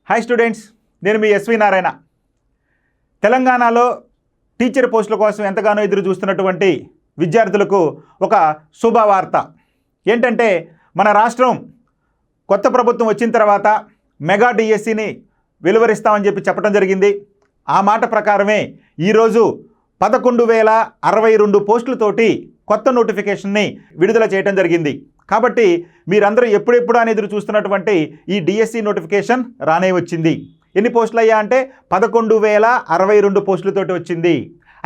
Hi students, నేను మీ SV Narayana. తెలంగాణలో teacher పోస్టుల కోసం ఎంతగానో ఎదురు చూస్తున్నటువంటి విద్యార్థులకు ఒక శుభవార్త ఏంటంటే, మన రాష్ట్రం కొత్త ప్రభుత్వం వచ్చిన తర్వాత మెగా డిఎస్సిని వెలువరిస్తామని చెప్పడం జరిగింది. ఆ మాట ప్రకారమే ఈరోజు 11,062 పోస్టులతోటి కొత్త నోటిఫికేషన్ని విడుదల చేయడం జరిగింది. కాబట్టి మీరందరూ ఎప్పుడెప్పుడు అని ఎదురు చూస్తున్నటువంటి ఈ డిఎస్సి నోటిఫికేషన్ రానే వచ్చింది. ఎన్ని పోస్టులు అయ్యా అంటే 11,062 పోస్టులతోటి వచ్చింది.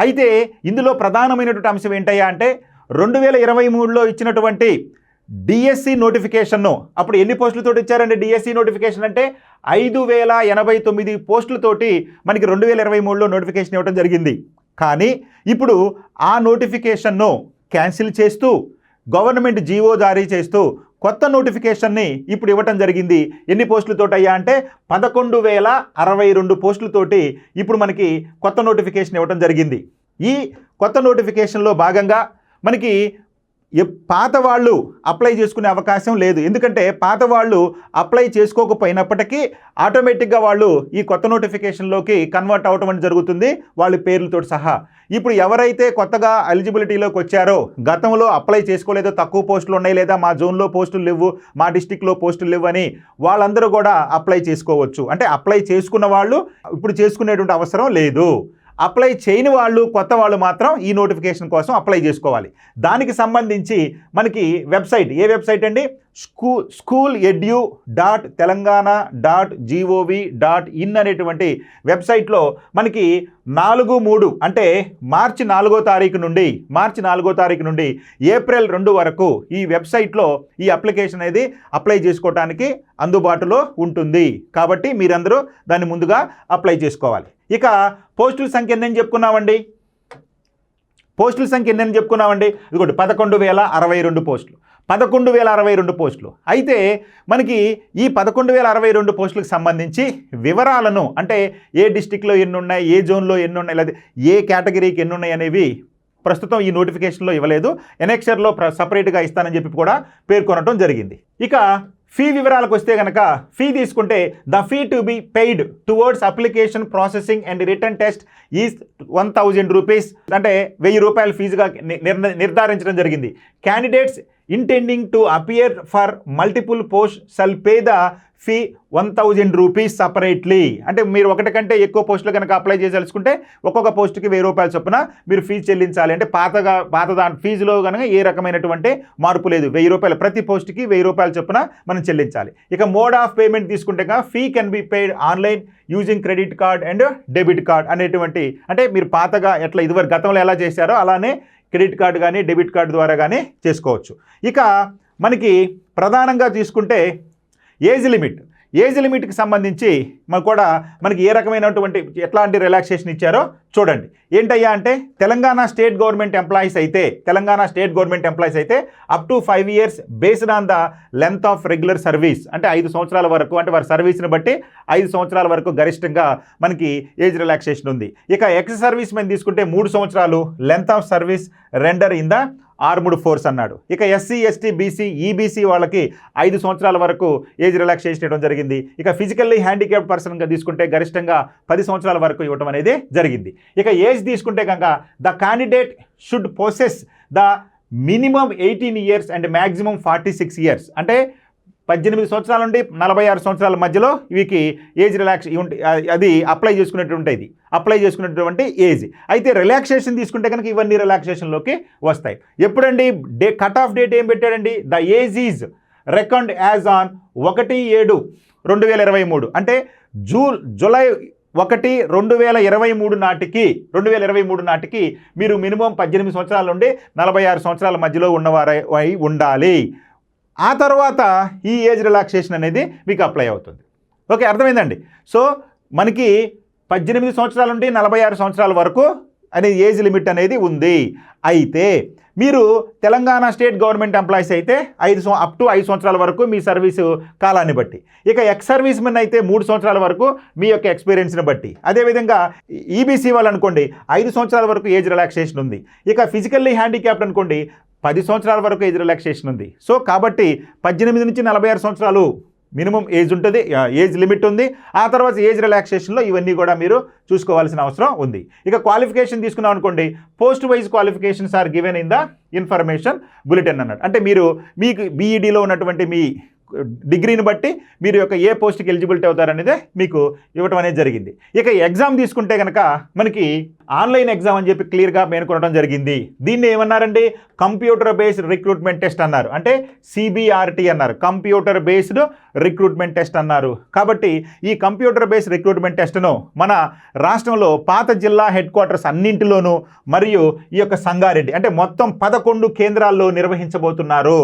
అయితే ఇందులో ప్రధానమైనటువంటి అంశం ఏంటయ్యా అంటే 2023లో ఇచ్చినటువంటి డిఎస్సి నోటిఫికేషన్ను అప్పుడు ఎన్ని పోస్టులతోటి ఇచ్చారండి? డిఎస్సి నోటిఫికేషన్ అంటే 5,089 పోస్టులతోటి మనకి 2023లో నోటిఫికేషన్ ఇవ్వడం జరిగింది. కానీ ఇప్పుడు ఆ నోటిఫికేషన్ను క్యాన్సిల్ చేస్తూ గవర్నమెంట్ జీవో జారీ చేస్తూ కొత్త నోటిఫికేషన్ని ఇప్పుడు ఇవ్వటం జరిగింది. ఎన్ని పోస్టులతోటి అయ్యా అంటే 11,062 పోస్టులతోటి ఇప్పుడు మనకి కొత్త నోటిఫికేషన్ ఇవ్వటం జరిగింది. ఈ కొత్త నోటిఫికేషన్లో భాగంగా మనకి పాత వాళ్ళు అప్లై చేసుకునే అవకాశం లేదు. ఎందుకంటే పాత వాళ్ళు అప్లై చేసుకోకపోయినప్పటికీ ఆటోమేటిక్గా వాళ్ళు ఈ కొత్త నోటిఫికేషన్లోకి కన్వర్ట్ అవటం అనేది జరుగుతుంది, వాళ్ళ పేర్లతో సహా. ఇప్పుడు ఎవరైతే కొత్తగా ఎలిజిబిలిటీలోకి వచ్చారో, గతంలో అప్లై చేసుకోలేదో, తక్కువ పోస్టులు ఉన్నాయి లేదా మా జోన్లో పోస్టులు లేవు, మా డిస్టిక్లో పోస్టులు లేవు అని వాళ్ళందరూ కూడా అప్లై చేసుకోవచ్చు. అంటే అప్లై చేసుకున్న వాళ్ళు ఇప్పుడు చేసుకునేటువంటి అవసరం లేదు. అప్లై చేయని వాళ్ళు, కొత్త వాళ్ళు మాత్రం ఈ నోటిఫికేషన్ కోసం అప్లై చేసుకోవాలి. దానికి సంబంధించి మనకి వెబ్సైట్, ఏ వెబ్సైట్ అండి? schooledu.telangana.gov.in అనేటువంటి వెబ్సైట్లో మనకి 4/3 అంటే మార్చి 4వ తారీఖు నుండి ఏప్రిల్ 2 వరకు ఈ వెబ్సైట్లో ఈ అప్లికేషన్ అనేది అప్లై చేసుకోవడానికి అందుబాటులో ఉంటుంది. కాబట్టి మీరందరూ దాన్ని ముందుగా అప్లై చేసుకోవాలి. ఇక పోస్టుల సంఖ్య ఎన్ని చెప్పుకున్నామండి? ఇదిగోండి 11,062 పోస్టులు. 11,062 పోస్టులు. అయితే మనకి ఈ 11,062 పోస్టులకు సంబంధించి వివరాలను, అంటే ఏ డిస్టిక్లో ఎన్ని ఉన్నాయి, ఏ జోన్లో ఎన్ని ఉన్నాయి, లేదా ఏ కేటగిరీకి ఎన్ని ఉన్నాయి అనేవి ప్రస్తుతం ఈ నోటిఫికేషన్లో ఇవ్వలేదు. ఎనెక్సర్లో సపరేట్గా ఇస్తానని చెప్పి కూడా పేర్కొనడం జరిగింది. ఇక ఫీ వివరాలకు వస్తే కనుక, ఫీ తీసుకుంటే the fee to be paid towards application processing and return test is 1,000 rupees, అంటే 1,000 రూపాయల ఫీజుగా నిర్ధారించడం జరిగింది. Candidates intending to appear for multiple posts shall pay the fee 1,000 rupees separately. అంటే మీరు ఒకటి కంటే ఎక్కువ పోస్టులు కనుక అప్లై చేయాల్సుకుంటే ఒక్కొక్క పోస్టుకి 1,000 రూపాయల చొప్పున మీరు ఫీజు చెల్లించాలి. అంటే పాత దాని ఫీజులో కనుక ఏ రకమైనటువంటి మార్పు లేదు. 1,000 రూపాయలు ప్రతి పోస్టుకి 1,000 రూపాయల చొప్పున మనం చెల్లించాలి. ఇక మోడ్ ఆఫ్ పేమెంట్ తీసుకుంటే fee can be paid online using credit card and debit card అనేటువంటి, అంటే మీరు పాతగా ఎట్లా ఇదివరకు గతంలో ఎలా చేశారో అలానే క్రెడిట్ కార్డు కానీ డెబిట్ కార్డు ద్వారా కానీ చేసుకోవచ్చు. ఇక మనకి ప్రధానంగా తీసుకుంటే ఏజ్ లిమిట్కి సంబంధించి మనకి ఏ రకమైనటువంటి ఎట్లాంటి రిలాక్సేషన్ ఇచ్చారో చూడండి. ఏంటయ్యా అంటే తెలంగాణ స్టేట్ గవర్నమెంట్ ఎంప్లాయీస్ అయితే up to 5 years based on the length of regular service, అంటే 5 సంవత్సరాల వరకు, అంటే వారి సర్వీస్ని బట్టి 5 సంవత్సరాల వరకు గరిష్టంగా మనకి ఏజ్ రిలాక్సేషన్ ఉంది. ఇక ఎక్స్ సర్వీస్ మెన్ తీసుకుంటే 3 సంవత్సరాలు length of service render in the armed force అన్నాడు. ఇక ఎస్సీ, ఎస్టీ, బీసీ, ఈబీసీ వాళ్ళకి 5 సంవత్సరాల వరకు ఏజ్ రిలాక్సేషన్ ఇవ్వడం జరిగింది. ఇక ఫిజికల్లీ హ్యాండిక్యాప్డ్ పర్సన్గా తీసుకుంటే గరిష్టంగా 10 సంవత్సరాల వరకు ఇవ్వడం అనేది జరిగింది. ఇక ఏజ్ తీసుకుంటే కనుక the candidate should possess the minimum 18 years and maximum 46 years, అంటే 18 సంవత్సరాల నుండి 46 సంవత్సరాల మధ్యలో వీరికి ఏజ్ అది అప్లై చేసుకునేటువంటి ఏజ్. అయితే రిలాక్సేషన్ తీసుకుంటే కనుక ఇవన్నీ రిలాక్సేషన్లోకి వస్తాయి. ఎప్పుడండి కట్ ఆఫ్ డేట్ ఏం పెట్టాడండి? The age is record as on 1/7/2023, అంటే జూలై 1, 2023 నాటికి మీరు మినిమం 18 సంవత్సరాల నుండి 46 సంవత్సరాల మధ్యలో ఉన్నవారై ఉండాలి. ఆ తర్వాత ఈ ఏజ్ రిలాక్సేషన్ అనేది మీకు అప్లై అవుతుంది. ఓకే, అర్థమైందండి. సో మనకి 18 సంవత్సరాల నుండి 46 సంవత్సరాల వరకు అనేది ఏజ్ లిమిట్ అనేది ఉంది. అయితే మీరు తెలంగాణ స్టేట్ గవర్నమెంట్ ఎంప్లాయీస్ అయితే అప్ టు 5 సంవత్సరాల వరకు మీ సర్వీసు కాలాన్ని బట్టి, ఇక ఎక్స్ సర్వీస్ మెన్ అయితే 3 సంవత్సరాల వరకు మీ యొక్క ఎక్స్పీరియన్స్ని బట్టి, అదేవిధంగా ఈబీసీ వాళ్ళు అనుకోండి 5 సంవత్సరాల వరకు ఏజ్ రిలాక్సేషన్ ఉంది. ఇక ఫిజికల్లీ హ్యాండిక్యాప్డ్ అనుకోండి 10 సంవత్సరాల వరకు ఏజ్ రిలాక్సేషన్ ఉంది. సో కాబట్టి 18 నుంచి 46 సంవత్సరాలు మినిమం ఏజ్ ఉంటుంది, ఏజ్ లిమిట్ ఉంది. ఆ తర్వాత ఏజ్ రిలాక్సేషన్లో ఇవన్నీ కూడా మీరు చూసుకోవాల్సిన అవసరం ఉంది. ఇక క్వాలిఫికేషన్ తీసుకున్నాం అనుకోండి, post wise qualifications are given in the information bulletin అన్నాడు. అంటే మీకు బీఈడీలో ఉన్నటువంటి మీ డిగ్రీని బట్టి మీరు యొక్క ఏ పోస్ట్కి ఎలిజిబిలిటీ అవుతారనేదే మీకు ఇవ్వటం అనేది జరిగింది. ఇక ఎగ్జామ్ తీసుకుంటే కనుక మనకి ఆన్లైన్ ఎగ్జామ్ అని చెప్పి క్లియర్గా పేర్కొనడం జరిగింది. దీన్ని ఏమన్నారండి, కంప్యూటర్ బేస్డ్ రిక్రూట్మెంట్ టెస్ట్ అన్నారు. అంటే CBRT అన్నారు, కంప్యూటర్ బేస్డ్ రిక్రూట్మెంట్ టెస్ట్ అన్నారు. కాబట్టి ఈ కంప్యూటర్ బేస్డ్ రిక్రూట్మెంట్ టెస్ట్ను మన రాష్ట్రంలో పాత జిల్లా హెడ్ క్వార్టర్స్ అన్నింటిలోనూ మరియు ఈ యొక్క సంగారెడ్డి అంటే మొత్తం 11 కేంద్రాల్లో నిర్వహించబోతున్నారు.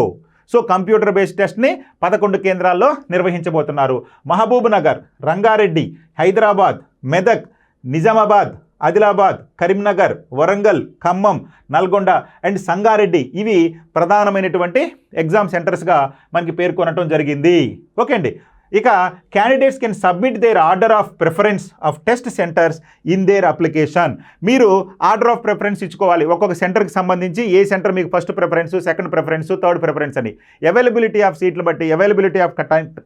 సో కంప్యూటర్ బేస్డ్ టెస్ట్ని 11 కేంద్రాల్లో నిర్వహించబోతున్నారు. మహబూబ్ నగర్, రంగారెడ్డి, హైదరాబాద్, మెదక్, నిజామాబాద్, ఆదిలాబాద్, కరీంనగర్, వరంగల్, ఖమ్మం, నల్గొండ అండ్ సంగారెడ్డి ఇవి ప్రధానమైనటువంటి ఎగ్జామ్ సెంటర్స్గా మనకి పేర్కొనటం జరిగింది. ఓకే అండి. ఇక candidates can submit their order of preference of test centres in their application. మీరు ఆర్డర్ ఆఫ్ ప్రిఫరెన్స్ ఇచ్చుకోవాలి. ఒక్కొక్క సెంటర్కి సంబంధించి ఏ సెంటర్ మీకు first preference, second preference, third preference అని అవైలబిలిటీ ఆఫ్ సీట్లను బట్టి, అవైలబిలిటీ ఆఫ్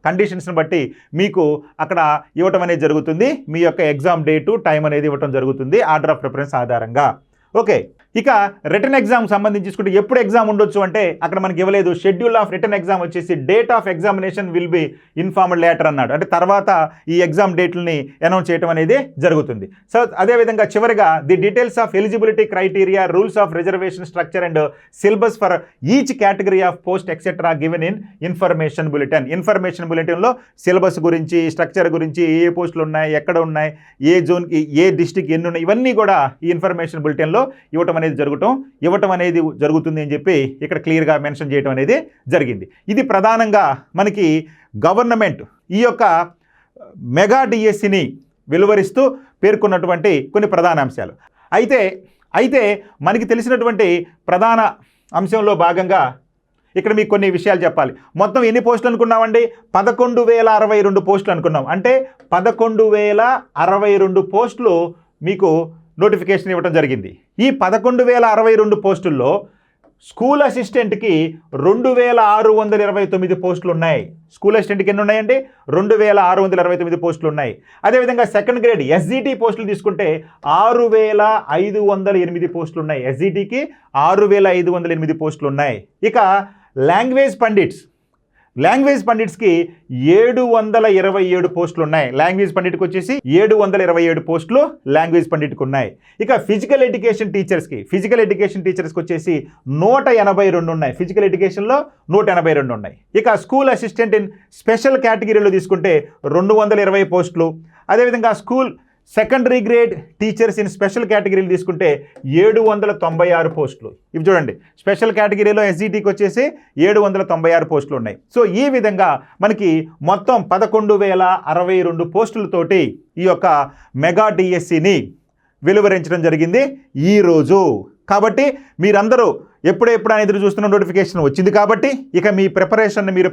కండిషన్స్ని బట్టి మీకు అక్కడ ఇవ్వటం అనేది జరుగుతుంది. మీ యొక్క ఎగ్జామ్ డేటు, టైం అనేది ఇవ్వటం జరుగుతుంది ఆర్డర్ ఆఫ్ ప్రిఫరెన్స్ ఆధారంగా. ఓకే. ఇక రిటర్న్ ఎగ్జామ్ సంబంధించి చూసుకుంటే ఎప్పుడు ఎగ్జామ్ ఉండొచ్చు అంటే అక్కడ మనకి ఇవ్వలేదు. షెడ్యూల్ ఆఫ్ రిటర్న్ ఎగ్జామ్ వచ్చేసి date of examination will be informed later అన్నాడు. అంటే తర్వాత ఈ ఎగ్జామ్ డేట్లని అనౌన్స్ చేయడం అనేది జరుగుతుంది. సో అదేవిధంగా చివరిగా the details of eligibility criteria, rules of reservation structure and syllabus for each category of post etcetera given in information bulletin. Information బులెటిన్లో సిలబస్ గురించి, స్ట్రక్చర్ గురించి, ఏ పోస్టులు ఉన్నాయి, ఎక్కడ ఉన్నాయి, ఏ జోన్కి, ఏ డిస్టిక్ ఎన్ని ఉన్నాయి, ఇవన్నీ కూడా ఈ ఇన్ఫర్మేషన్ బులెటిన్లో ఇవ్వటం అనేది జరుగుతుంది అని చెప్పి ఇక్కడ క్లియర్గా మెన్షన్ చేయడం అనేది జరిగింది. ఇది ప్రధానంగా మనకి గవర్నమెంట్ ఈ యొక్క మెగా డిఎస్సిని వెలువరిస్తూ పేర్కొన్నటువంటి కొన్ని ప్రధాన అంశాలు. అయితే మనకి తెలిసినటువంటి ప్రధాన అంశంలో భాగంగా ఇక్కడ మీకు కొన్ని విషయాలు చెప్పాలి. మొత్తం ఎన్ని పోస్టులు అనుకున్నామండి? 11,062 పోస్టులు అనుకున్నాం. అంటే 11,062 పోస్టులు మీకు నోటిఫికేషన్ ఇవ్వడం జరిగింది. ఈ 11,062 పోస్టుల్లో స్కూల్ అసిస్టెంట్కి 2,629 పోస్టులు ఉన్నాయి. స్కూల్ అసిస్టెంట్కి ఎన్ని ఉన్నాయండి? 2,629 పోస్టులు ఉన్నాయి. అదేవిధంగా సెకండ్ గ్రేడ్ SGT పోస్టులు తీసుకుంటే 6,508 పోస్టులు ఉన్నాయి. SGTకి 6,508 పోస్టులు ఉన్నాయి. ఇక లాంగ్వేజ్ పండిట్స్కి 727 పోస్టులు ఉన్నాయి. లాంగ్వేజ్ పండిట్కి వచ్చేసి 727 పోస్టులు లాంగ్వేజ్ పండిట్కి ఉన్నాయి. ఇక ఫిజికల్ ఎడ్యుకేషన్ టీచర్స్కి వచ్చేసి 182 ఉన్నాయి. ఫిజికల్ ఎడ్యుకేషన్లో 182 ఉన్నాయి. ఇక స్కూల్ అసిస్టెంట్ ఇన్ స్పెషల్ కేటగిరీలో తీసుకుంటే 220 పోస్టులు. అదేవిధంగా school secondary grade teachers in special కేటగిరీలు తీసుకుంటే 796 పోస్టులు. ఇవి చూడండి, స్పెషల్ కేటగిరీలో SGTకి వచ్చేసి 796 పోస్టులు ఉన్నాయి. సో ఈ విధంగా మనకి మొత్తం 11,062 పోస్టులతోటి ఈ యొక్క మెగా డిఎస్సిని వెలువరించడం జరిగింది ఈరోజు. కాబట్టి మీరందరూ ఎప్పుడెప్పుడు అని ఎదురు చూస్తున్న నోటిఫికేషన్ వచ్చింది. కాబట్టి ఇక మీ ప్రిపరేషన్ని మీరు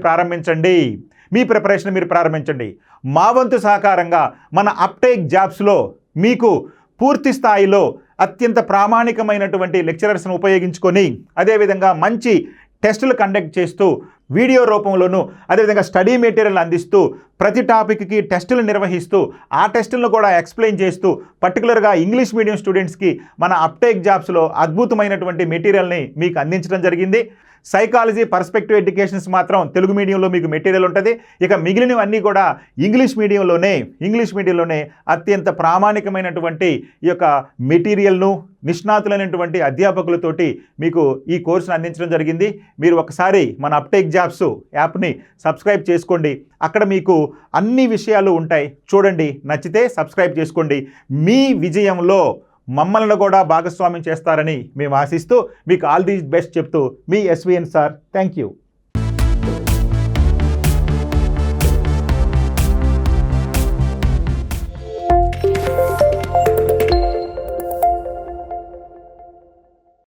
ప్రారంభించండి. మా వంతు సహకారంగా మన అప్టేక్ జాబ్స్లో మీకు పూర్తి స్థాయిలో అత్యంత ప్రామాణికమైనటువంటి లెక్చరర్స్ను ఉపయోగించుకొని అదేవిధంగా మంచి టెస్టులు కండక్ట్ చేస్తూ వీడియో రూపంలోనూ అదేవిధంగా స్టడీ మెటీరియల్ అందిస్తూ ప్రతి టాపిక్కి టెస్టులు నిర్వహిస్తూ ఆ టెస్టులను కూడా ఎక్స్ప్లెయిన్ చేస్తూ పర్టికులర్గా ఇంగ్లీష్ మీడియం స్టూడెంట్స్కి మన అప్టేక్ జాబ్స్లో అద్భుతమైనటువంటి మెటీరియల్ని మీకు అందించడం జరిగింది. సైకాలజీ, పర్స్పెక్టివ్ ఎడ్యుకేషన్స్ మాత్రం తెలుగు మీడియంలో మీకు మెటీరియల్ ఉంటుంది. ఇక మిగిలినవన్నీ కూడా ఇంగ్లీష్ మీడియంలోనే అత్యంత ప్రామాణికమైనటువంటి ఈ యొక్క మెటీరియల్ను నిష్ణాతులైనటువంటి అధ్యాపకులతోటి మీకు ఈ కోర్సును అందించడం జరిగింది. మీరు ఒకసారి మన అప్టేక్ జాబ్స్ యాప్ని సబ్స్క్రైబ్ చేసుకోండి. అక్కడ మీకు అన్ని విషయాలు ఉంటాయి. చూడండి, నచ్చితే సబ్స్క్రైబ్ చేసుకోండి. మీ విజయంలో మమ్మల్ని కూడా భాగస్వామ్యం చేస్తారని మేము ఆశిస్తూ మీకు ఆల్ ది బెస్ట్ చెప్తూ మీ SVN సార్. Thank you.